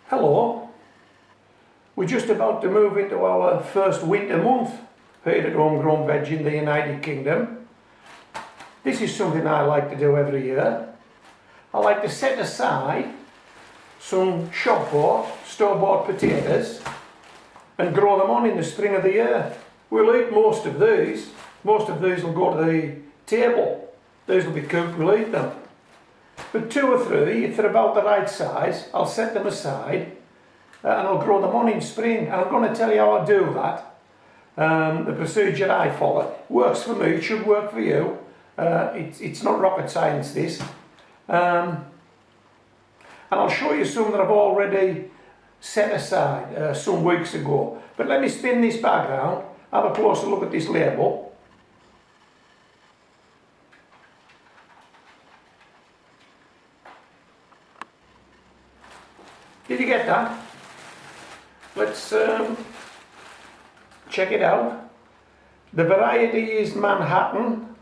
Hello, we're just about to move into our first winter month here at Homegrown Veg in the United Kingdom. This is something I like to do every year. I like to set aside some shop-bought, store-bought potatoes and grow them on in the spring of the year. We'll eat most of these. Most of these will go to the table. These will be cooked, we'll eat them. But 2 or 3, if they're about the right size, I'll set them aside and I'll grow them on in spring. And I'm going to tell you how I do that. The procedure I follow works for me, it should work for you. It's not rocket science, this. And I'll show you some that I've already set aside some weeks ago. But let me spin this bag round, have a closer look at this label. Did you get that? Let's check it out. The variety is Manhattan.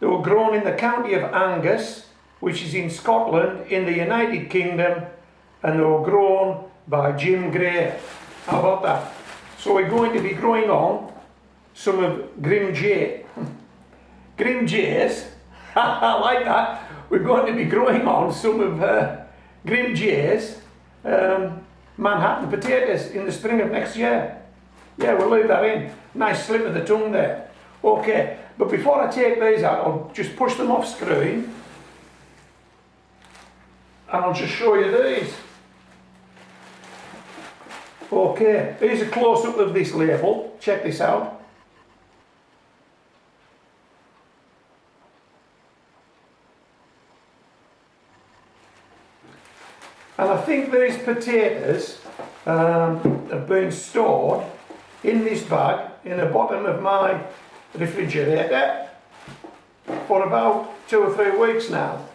They were grown in the county of Angus, which is in Scotland in the United Kingdom, and they were grown by Jim Gray. How about that? So we're going to be growing on some of Grim J. Grim J's. I like that. We're going to be growing on some of Grim J's Manhattan potatoes in the spring of next year. Yeah, we'll leave that in. Nice slip of the tongue there. Okay, but before I take these out, I'll just push them off screen and I'll just show you these. Okay, here's a close-up of this label. Check this out. And I think these potatoes have been stored in this bag in the bottom of my refrigerator for about 2 or 3 weeks now.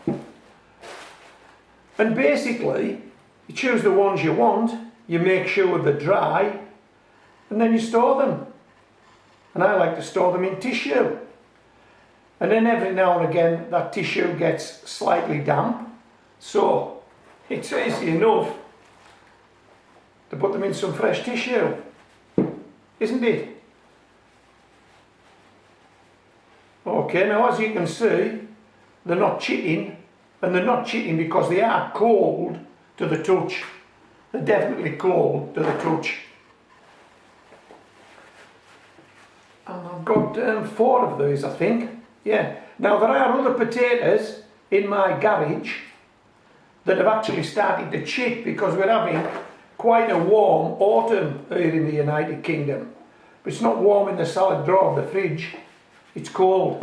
And basically, you choose the ones you want, you make sure they're dry, and then you store them. And I like to store them in tissue. And then every now and again that tissue gets slightly damp, so it's easy enough to put them in some fresh tissue, isn't it? Okay, now as you can see, they're not chitting, and they're not chitting because they are cold to the touch. They're definitely cold to the touch. And I've got 4 of these, I think. Yeah. Now there are other potatoes in my garage that have actually started to chip because we're having quite a warm autumn here in the United Kingdom. But it's not warm in the solid drawer of the fridge, it's cold.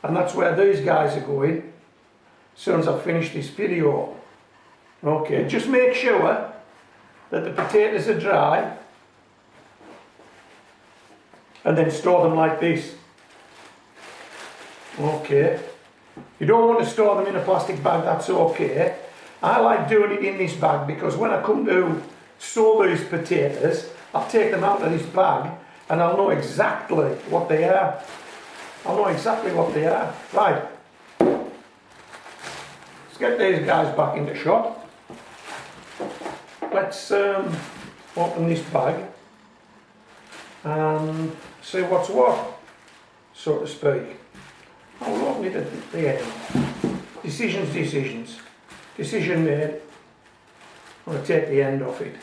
And that's where these guys are going as soon as I finish this video. Okay, just make sure that the potatoes are dry and then store them like this. Okay, you don't want to store them in a plastic bag, that's okay. I like doing it in this bag because when I come to sow these potatoes, I'll take them out of this bag and I'll know exactly what they are. I'll know exactly what they are. Right, let's get these guys back into shot. Let's open this bag and see what's what, so to speak. I'll open it at the end. Decisions. Decision made. I'm going to take the end off it.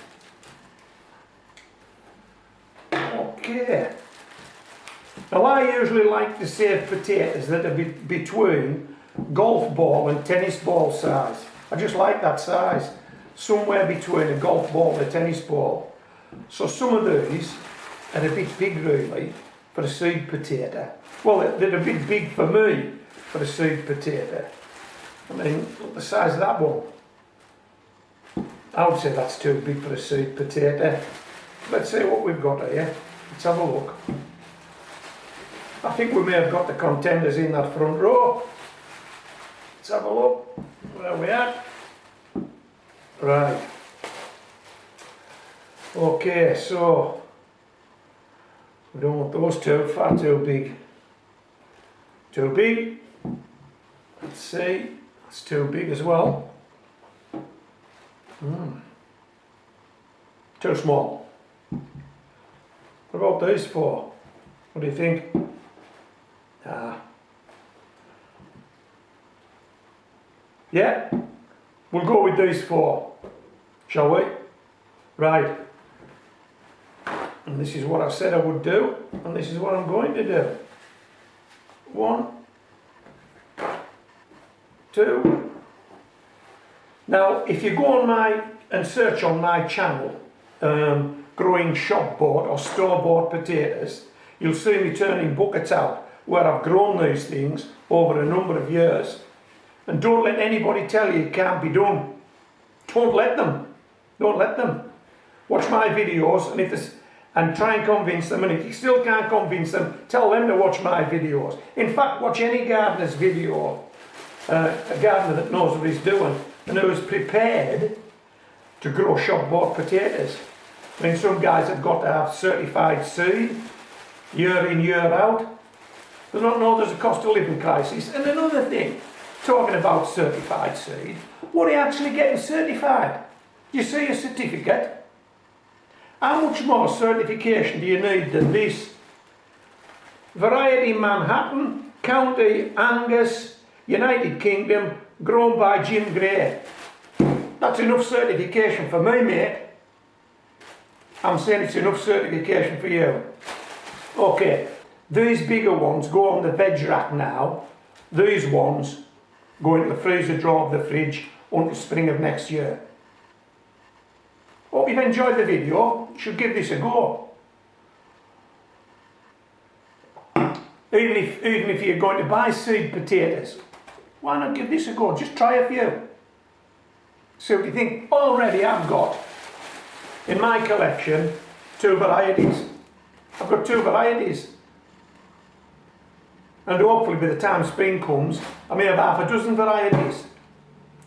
Okay. Now I usually like to save potatoes that are between golf ball and tennis ball size. I just like that size. Somewhere between a golf ball and a tennis ball. So some of these are a bit big really for a seed potato. Well, they're a bit big for me for a seed potato. I mean, look the size of that one. I would say that's too big for a seed potato. Let's see what we've got here. Let's have a look. I think we may have got the contenders in that front row. Let's have a look where we are. Right. Okay, so we don't want those two, far too big. Too big. Let's see. It's too big as well. Too small. What about these four? What do you think? Yeah, we'll go with these four, shall we? Right. And this is what I said I would do, and this is what I'm going to do. 1, 2. Now, if you go on and search on my channel, growing shop bought or store bought potatoes, you'll see me turning buckets out where I've grown these things over a number of years. And don't let anybody tell you it can't be done. Don't let them. Don't let them. Watch my videos and try and convince them, and if you still can't convince them, tell them to watch my videos. In fact, watch any gardener's video, a gardener that knows what he's doing and who is prepared to grow shop bought potatoes. I mean, some guys have got to have certified seed year in, year out. They don't know there's a cost of living crisis. And another thing, talking about certified seed, what are you actually getting certified? You see a certificate? How much more certification do you need than this? Variety Manhattan, County Angus, United Kingdom, grown by Jim Gray. That's enough certification for me, mate. I'm saying it's enough certification for you. Okay, these bigger ones go on the veg rack now. These ones go into the freezer drawer of the fridge until spring of next year. Hope you've enjoyed the video. You should give this a go. Even if you're going to buy seed potatoes, why not give this a go? Just try a few. See what you think. Already I've got in my collection 2 varieties. I've got 2 varieties. And hopefully by the time spring comes, I may have half a dozen varieties.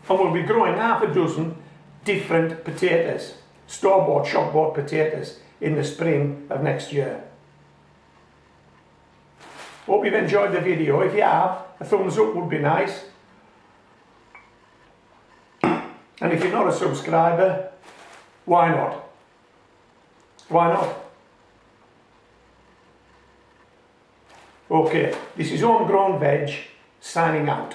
And we'll be growing half a dozen different potatoes. Store-bought, shop-bought potatoes in the spring of next year. Hope you've enjoyed the video. If you have, a thumbs up would be nice. And if you're not a subscriber, why not? Why not? Okay, this is Homegrown Veg, signing out.